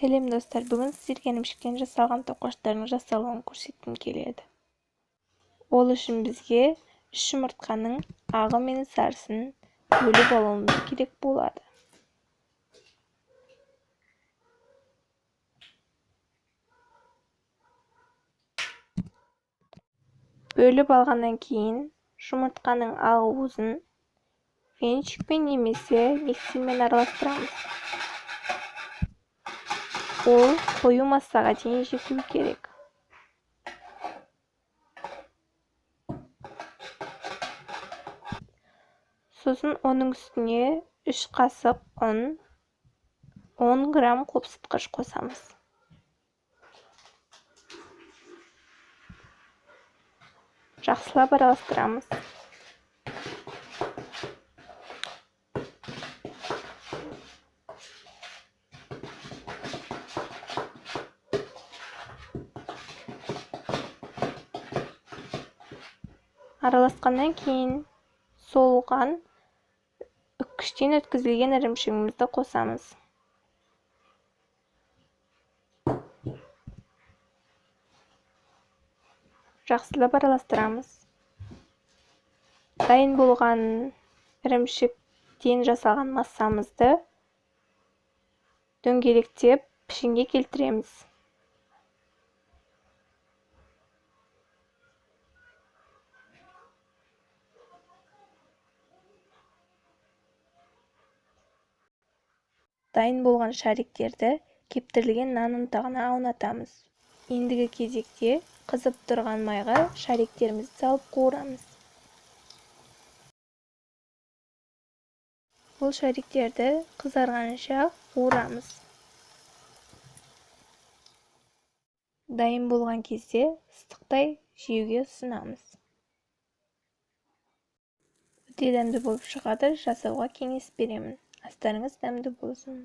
Сәлем достар, бүгін сіздерге ірімшіктен жасалған тоқаштардың жасалуын көрсеткім келеді. Ол үшін бізге 3 жұмыртқаның ағы мен сарысын бөліп алуымыз керек болады. Бөліп алғаннан кейін жұмыртқаның ағы уызын венчикпен немесе миксермен араластырамыз. Ол қою массаға дейін жетуі керек. Сосын оның үстіне 3 қасық ұн, 10 грамм қопсытқыш қосамыз. Жақсылап араластырамыз. Араласқаннан кейін соғылған үккіштен өткізілген ірімшігімізді қосамыз. Жақсылап араластырамыз. Дайын болған ірімшіктен жасалған массамызды дөңгелектеп пішінге келтіреміз. Дайын болған шариктерді кептірілген нан ұнтағына аунатамыз. Ендігі кезекте қызып тұрған майға шариктерімізді салып қуырамыз. Бұл шариктерді қызарғанша қуырамыз. Дайын болған кезде ыстықтай жеуге ұсынамыз. Өте дәмді болып шығады, жасауға кеңес беремін. Астарыңыз дәмді болсын.